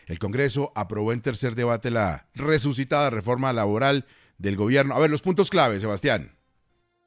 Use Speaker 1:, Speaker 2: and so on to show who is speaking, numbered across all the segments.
Speaker 1: El Congreso aprobó en tercer debate la resucitada reforma laboral del gobierno. A ver, los puntos clave, Sebastián.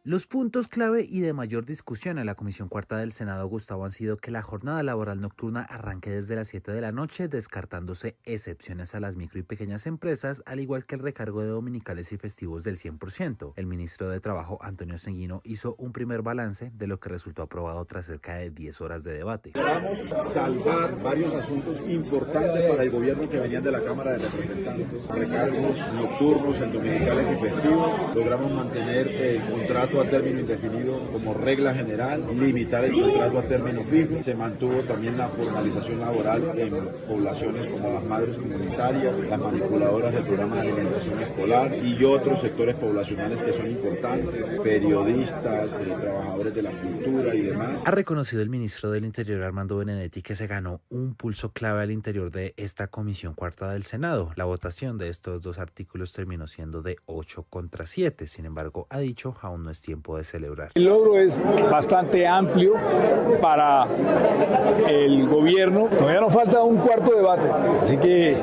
Speaker 2: Los puntos clave y de mayor discusión en la Comisión Cuarta del Senado, Gustavo, han sido que la jornada laboral nocturna arranque desde las 7 de la noche, descartándose excepciones a las micro y pequeñas empresas, al igual que el recargo de dominicales y festivos del 100%. El ministro de Trabajo, Antonio Sanguino, hizo un primer balance de lo que resultó aprobado tras cerca de 10 horas de debate.
Speaker 3: Logramos salvar varios asuntos importantes para el gobierno que venían de la Cámara de Representantes. Recargos nocturnos en dominicales y festivos. Logramos mantener el contrato a término indefinido como regla general, limitar el contrato a término fijo. Se mantuvo también la formalización laboral en poblaciones como las madres comunitarias, las manipuladoras del programa de alimentación escolar y otros sectores poblacionales que son importantes, periodistas, trabajadores de la cultura y demás.
Speaker 2: Ha reconocido el ministro del Interior, Armando Benedetti, que se ganó un pulso clave al interior de esta Comisión Cuarta del Senado. La votación de estos dos artículos terminó siendo de 8 contra 7. Sin embargo, ha dicho, aún no es tiempo de celebrar.
Speaker 4: El logro es bastante amplio para el gobierno. Todavía nos falta un cuarto debate, así que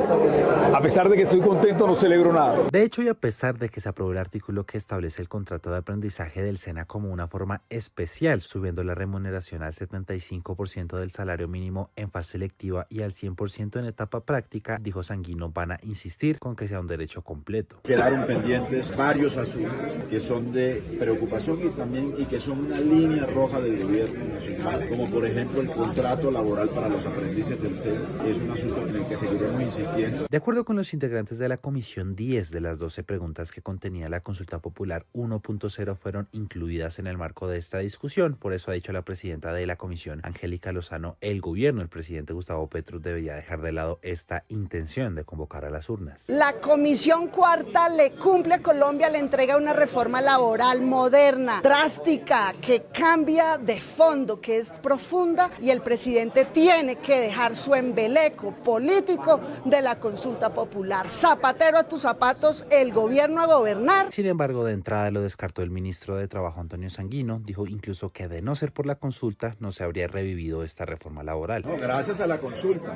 Speaker 4: a pesar de que estoy contento, no celebro nada.
Speaker 2: De hecho, y a pesar de que se aprobó el artículo que establece el contrato de aprendizaje del SENA como una forma especial, subiendo la remuneración al 75% del salario mínimo en fase lectiva y al 100% en etapa práctica, dijo Sanguino, van a insistir con que sea un derecho completo.
Speaker 3: Quedaron pendientes varios asuntos que son de preocupación y que son una línea roja del gobierno nacional, como por ejemplo el contrato laboral para los aprendices del SENA. Es un asunto en el que seguiremos insistiendo.
Speaker 2: De acuerdo con los integrantes de la comisión, 10 de las 12 preguntas que contenía la consulta popular 1.0 fueron incluidas en el marco de esta discusión. Por eso ha dicho la presidenta de la comisión, Angélica Lozano, el gobierno, el presidente Gustavo Petro, debería dejar de lado esta intención de convocar a las urnas.
Speaker 5: La Comisión Cuarta le cumple a Colombia, le entrega una reforma laboral moderna, drástica, que cambia de fondo, que es profunda, y el presidente tiene que dejar su embeleco político de la consulta popular. Zapatero a tus zapatos, el gobierno a gobernar.
Speaker 2: Sin embargo, de entrada lo descartó el ministro de Trabajo, Antonio Sanguino. Dijo incluso que de no ser por la consulta no se habría revivido esta reforma laboral.
Speaker 3: No, gracias a la consulta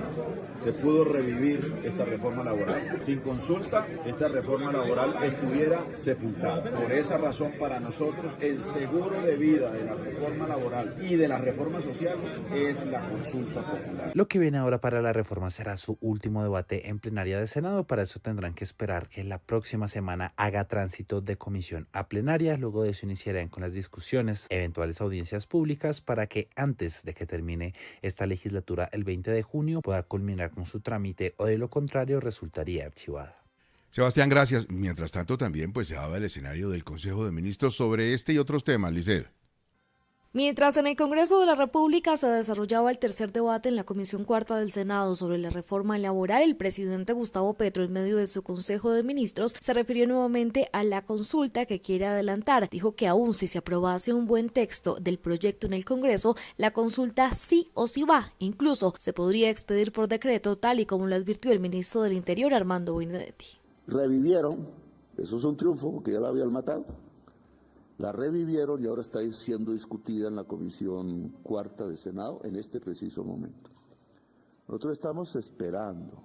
Speaker 3: se pudo revivir esta reforma laboral. Sin consulta, esta reforma laboral estuviera sepultada. Por esa razón, para nosotros, el seguro de vida de la reforma laboral y de las reformas sociales es la consulta popular.
Speaker 2: Lo que viene ahora para la reforma será su último debate en plenaria de Senado. Para eso tendrán que esperar que la próxima semana haga tránsito de comisión a plenaria. Luego de eso iniciarán con las discusiones, eventuales audiencias públicas, para que antes de que termine esta legislatura el 20 de junio pueda culminar con su trámite, o de lo contrario resultaría archivada.
Speaker 1: Sebastián, gracias. Mientras tanto, también pues se daba el escenario del Consejo de Ministros sobre este y otros temas, Lisset.
Speaker 6: Mientras en el Congreso de la República se desarrollaba el tercer debate en la Comisión Cuarta del Senado sobre la reforma laboral, el presidente Gustavo Petro, en medio de su Consejo de Ministros, se refirió nuevamente a la consulta que quiere adelantar. Dijo que aún si se aprobase un buen texto del proyecto en el Congreso, la consulta sí o sí va. Incluso se podría expedir por decreto, tal y como lo advirtió el ministro del Interior, Armando Benedetti.
Speaker 7: Revivieron, eso es un triunfo porque ya la habían matado. La revivieron y ahora está siendo discutida en la Comisión Cuarta del Senado en este preciso momento. Nosotros estamos esperando.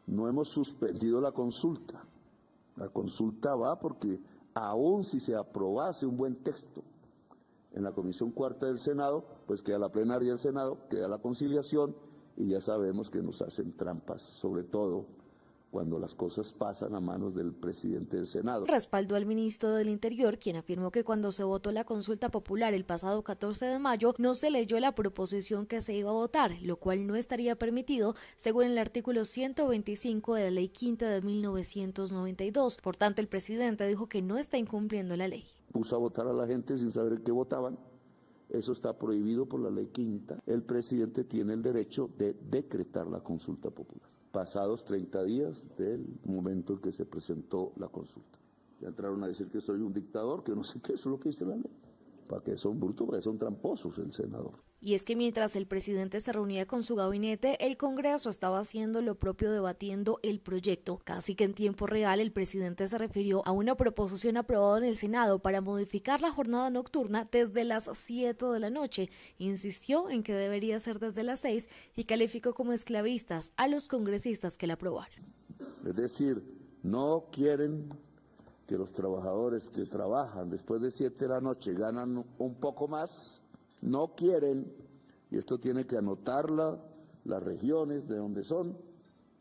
Speaker 7: No hemos suspendido la consulta. La consulta va porque aún si se aprobase un buen texto en la Comisión Cuarta del Senado, pues queda la plenaria del Senado, queda la conciliación y ya sabemos que nos hacen trampas, sobre todo cuando las cosas pasan a manos del presidente del Senado.
Speaker 6: Respaldó al ministro del Interior, quien afirmó que cuando se votó la consulta popular el pasado 14 de mayo, no se leyó la proposición que se iba a votar, lo cual no estaría permitido según el artículo 125 de la Ley Quinta de 1992. Por tanto, el presidente dijo que no está incumpliendo la ley.
Speaker 7: Puso a votar a la gente sin saber qué votaban. Eso está prohibido por la Ley Quinta. El presidente tiene el derecho de decretar la consulta popular, pasados 30 días del momento en que se presentó la consulta. Ya entraron a decir que soy un dictador, que no sé qué, eso es lo que dice la ley. para que son brutos, porque son tramposos el senador.
Speaker 6: Y es que mientras el presidente se reunía con su gabinete, el Congreso estaba haciendo lo propio debatiendo el proyecto. Casi que en tiempo real, el presidente se refirió a una proposición aprobada en el Senado para modificar la jornada nocturna desde las 7 de la noche. Insistió en que debería ser desde las 6 y calificó como esclavistas a los congresistas que la aprobaron.
Speaker 7: Es decir, no quieren que los trabajadores que trabajan después de 7 de la noche ganan un poco más. No quieren, y esto tiene que anotarla, las regiones de donde son.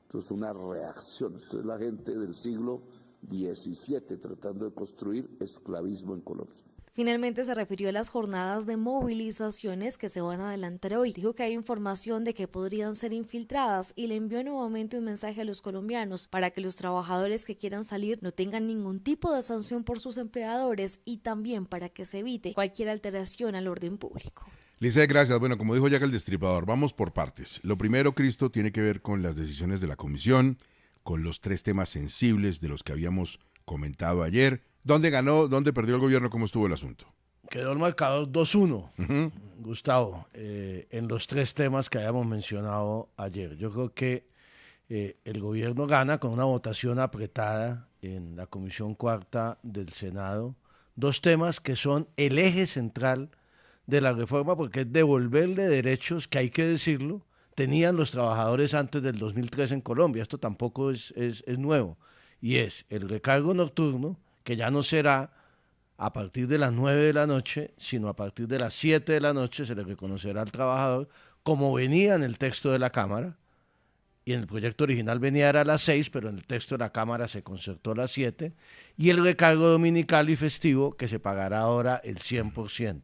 Speaker 7: Esto es una reacción, esto es la gente del siglo XVII tratando de construir esclavismo en Colombia.
Speaker 6: Finalmente se refirió a las jornadas de movilizaciones que se van a adelantar hoy. Dijo que hay información de que podrían ser infiltradas y le envió nuevamente un mensaje a los colombianos para que los trabajadores que quieran salir no tengan ningún tipo de sanción por sus empleadores y también para que se evite cualquier alteración al orden público.
Speaker 1: Licey, gracias. Bueno, como dijo Jack el Destripador, vamos por partes. Lo primero, Cristo, tiene que ver con las decisiones de la comisión, con los 3 temas sensibles de los que habíamos comentado ayer. ¿Dónde ganó? ¿Dónde perdió el gobierno? ¿Cómo estuvo el asunto?
Speaker 8: Quedó el marcador 2-1, Gustavo, en los 3 temas que habíamos mencionado ayer. Yo creo que el gobierno gana con una votación apretada en la Comisión Cuarta del Senado. 2 temas que son el eje central de la reforma, porque es devolverle derechos que, hay que decirlo, tenían los trabajadores antes del 2003 en Colombia. Esto tampoco es nuevo. Y es el recargo nocturno, que ya no será a partir de las 9 de la noche, sino a partir de las 7 de la noche se le reconocerá al trabajador, como venía en el texto de la Cámara, y en el proyecto original venía a las 6, pero en el texto de la Cámara se concertó a las 7, y el recargo dominical y festivo, que se pagará ahora el 100%.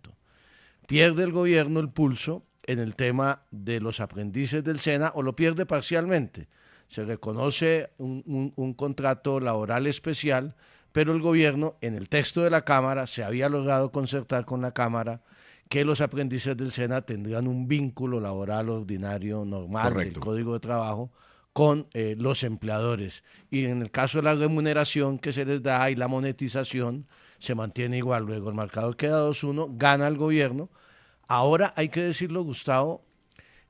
Speaker 8: Pierde el gobierno el pulso en el tema de los aprendices del SENA, o lo pierde parcialmente. Se reconoce un contrato laboral especial, pero el gobierno, en el texto de la Cámara, se había logrado concertar con la Cámara que los aprendices del SENA tendrían un vínculo laboral ordinario normal del Código de Trabajo con los empleadores. Y en el caso de la remuneración que se les da y la monetización, se mantiene igual. Luego el marcador queda 2-1, gana el gobierno. Ahora hay que decirlo, Gustavo,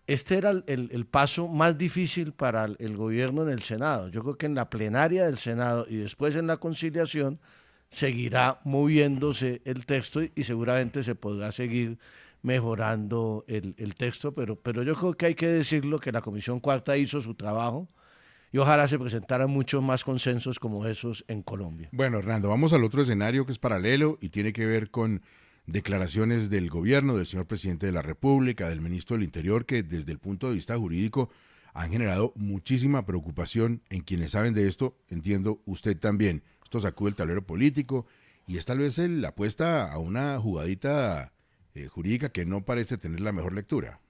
Speaker 8: este era el paso más difícil para el gobierno en el Senado. Yo creo que en la plenaria del Senado y después en la conciliación seguirá moviéndose el texto y seguramente se podrá seguir mejorando el texto, pero yo creo que hay que decirlo, que la Comisión Cuarta hizo su trabajo y ojalá se presentaran muchos más consensos como esos en Colombia.
Speaker 1: Bueno, Hernando, vamos al otro escenario que es paralelo y tiene que ver con declaraciones del gobierno, del señor presidente de la República, del ministro del Interior, que desde el punto de vista jurídico han generado muchísima preocupación en quienes saben de esto. Entiendo, usted también. Esto sacude el tablero político y es tal vez la apuesta a una jugadita jurídica que no parece tener la mejor lectura.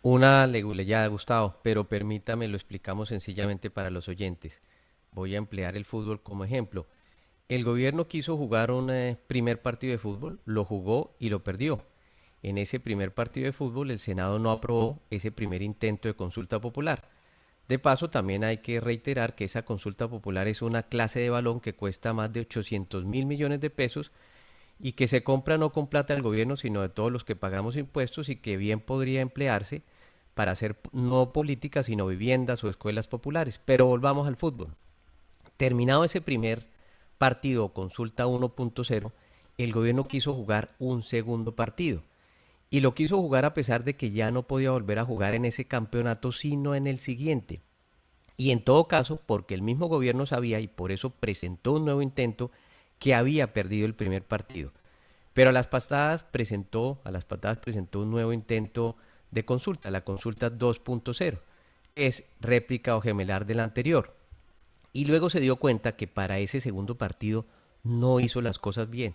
Speaker 9: Una leguleyada, Gustavo, pero permítame, lo explicamos sencillamente para los oyentes. Voy a emplear el fútbol como ejemplo. El gobierno quiso jugar un primer partido de fútbol, lo jugó y lo perdió. En ese primer partido de fútbol el Senado no aprobó ese primer intento de consulta popular. De paso, también hay que reiterar que esa consulta popular es una clase de balón que cuesta más de 800.000 millones de pesos y que se compra no con plata del gobierno, sino de todos los que pagamos impuestos y que bien podría emplearse para hacer no políticas, sino viviendas o escuelas populares. Pero volvamos al fútbol. Terminado ese primer partido o consulta 1.0, el gobierno quiso jugar un segundo partido. Y lo quiso jugar a pesar de que ya no podía volver a jugar en ese campeonato, sino en el siguiente. Y en todo caso, porque el mismo gobierno sabía y por eso presentó un nuevo intento, que había perdido el primer partido. Pero a las patadas presentó un nuevo intento de consulta, la consulta 2.0, es réplica o gemelar del anterior. Y luego se dio cuenta que para ese segundo partido no hizo las cosas bien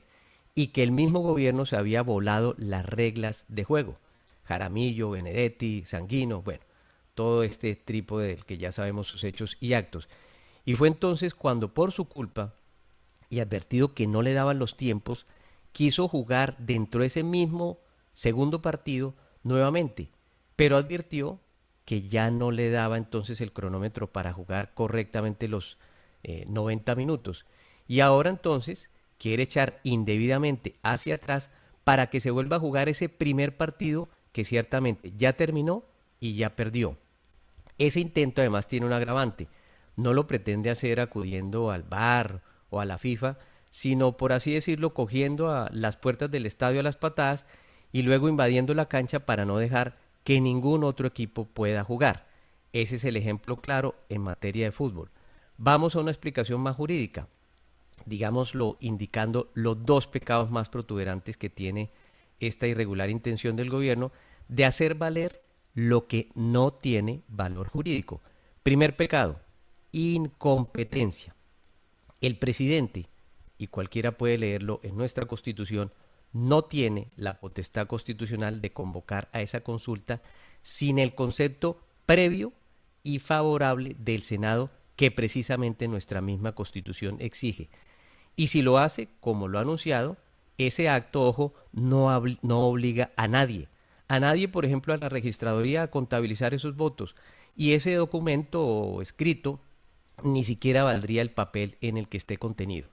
Speaker 9: y que el mismo gobierno se había volado las reglas de juego. Jaramillo, Benedetti, Sanguino, bueno, todo este trípode del que ya sabemos sus hechos y actos. Y fue entonces cuando, por su culpa, y advertido que no le daban los tiempos, quiso jugar dentro de ese mismo segundo partido nuevamente, pero advirtió que ya no le daba entonces el cronómetro para jugar correctamente los 90 minutos. Y ahora entonces quiere echar indebidamente hacia atrás para que se vuelva a jugar ese primer partido que ciertamente ya terminó y ya perdió. Ese intento además tiene un agravante. No lo pretende hacer acudiendo al VAR o a la FIFA, sino, por así decirlo, cogiendo a las puertas del estadio a las patadas y luego invadiendo la cancha para no dejar que ningún otro equipo pueda jugar. Ese es el ejemplo claro en materia de fútbol. Vamos a una explicación más jurídica, digámoslo, indicando los dos pecados más protuberantes que tiene esta irregular intención del gobierno de hacer valer lo que no tiene valor jurídico. Primer pecado, incompetencia. El presidente, y cualquiera puede leerlo en nuestra Constitución, no tiene la potestad constitucional de convocar a esa consulta sin el concepto previo y favorable del Senado que precisamente nuestra misma Constitución exige. Y si lo hace, como lo ha anunciado, ese acto, ojo, no obliga a nadie, por ejemplo, a la registraduría a contabilizar esos votos. Y ese documento escrito ni siquiera valdría el papel en el que esté contenido.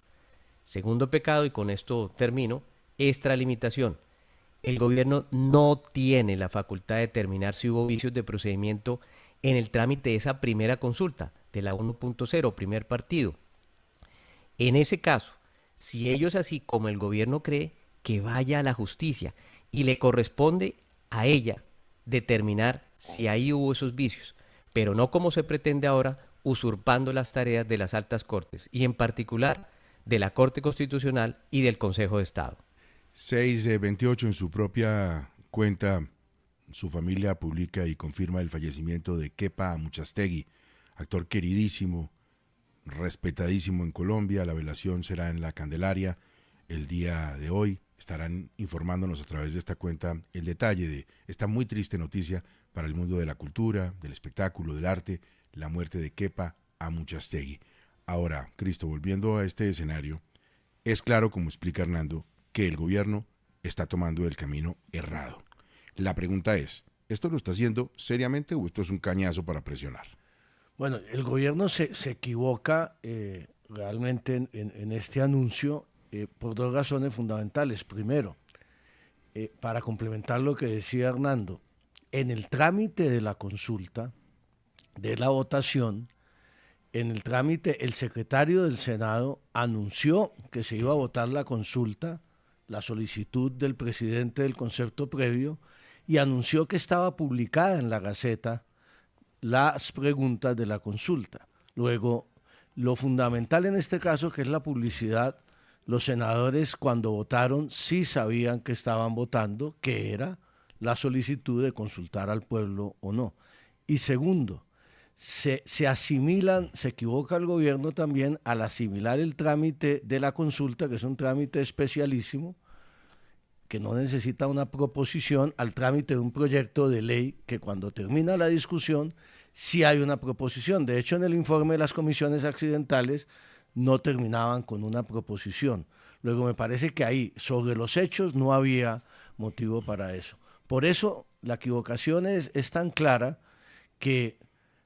Speaker 9: Segundo pecado, y con esto termino, extralimitación. El gobierno no tiene la facultad de determinar si hubo vicios de procedimiento en el trámite de esa primera consulta, de la 1.0, primer partido. En ese caso, si ellos, así como el gobierno cree, que vaya a la justicia y le corresponde a ella determinar si ahí hubo esos vicios, pero no como se pretende ahora, usurpando las tareas de las altas cortes y en particular de la Corte Constitucional y del Consejo de Estado.
Speaker 1: 6:28 en su propia cuenta, su familia publica y confirma el fallecimiento de Kepa Amuchastegui, actor queridísimo, respetadísimo en Colombia. La velación será en la Candelaria el día de hoy. Estarán informándonos a través de esta cuenta el detalle de esta muy triste noticia para el mundo de la cultura, del espectáculo, del arte, la muerte de Kepa Amuchastegui. Ahora, Cristo, volviendo a este escenario, es claro, como explica Hernando, que el gobierno está tomando el camino errado. La pregunta es, ¿esto lo está haciendo seriamente o esto es un cañazo para presionar?
Speaker 8: Bueno, el gobierno se equivoca realmente en este anuncio por dos razones fundamentales. Primero, para complementar lo que decía Hernando, en el trámite de la consulta, de la votación, en el trámite el secretario del Senado anunció que se iba a votar la consulta, la solicitud del presidente del concepto previo, y anunció que estaba publicada en la Gaceta las preguntas de la consulta. Luego, lo fundamental en este caso, que es la publicidad, los senadores cuando votaron sí sabían que estaban votando, que era la solicitud de consultar al pueblo o no. Y segundo, se asimilan, se equivoca el gobierno también al asimilar el trámite de la consulta, que es un trámite especialísimo, que no necesita una proposición, al trámite de un proyecto de ley que cuando termina la discusión sí hay una proposición. De hecho, en el informe de las comisiones accidentales no terminaban con una proposición. Luego me parece que ahí, sobre los hechos, no había motivo para eso. Por eso la equivocación es tan clara que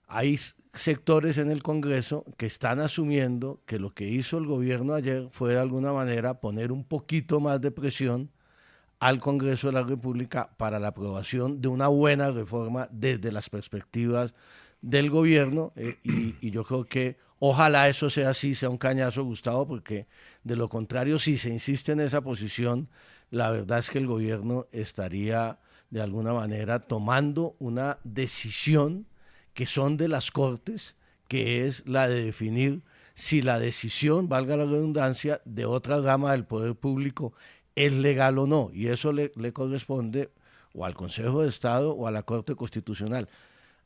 Speaker 8: hay sectores en el Congreso que están asumiendo que lo que hizo el gobierno ayer fue de alguna manera poner un poquito más de presión al Congreso de la República para la aprobación de una buena reforma desde las perspectivas del gobierno y yo creo que ojalá eso sea así, sea un cañazo, Gustavo, porque de lo contrario, si se insiste en esa posición, la verdad es que el gobierno estaría de alguna manera tomando una decisión que son de las Cortes, que es la de definir si la decisión, valga la redundancia, de otra rama del poder público es legal o no, y eso le corresponde o al Consejo de Estado o a la Corte Constitucional.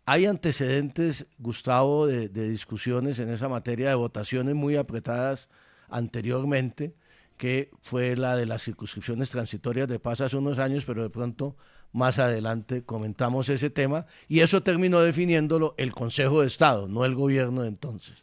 Speaker 8: Hay antecedentes, Gustavo, de discusiones en esa materia, de votaciones muy apretadas anteriormente, que fue la de las circunscripciones transitorias de paz hace unos años, pero de pronto más adelante comentamos ese tema, y eso terminó definiéndolo el Consejo de Estado, no el gobierno de entonces.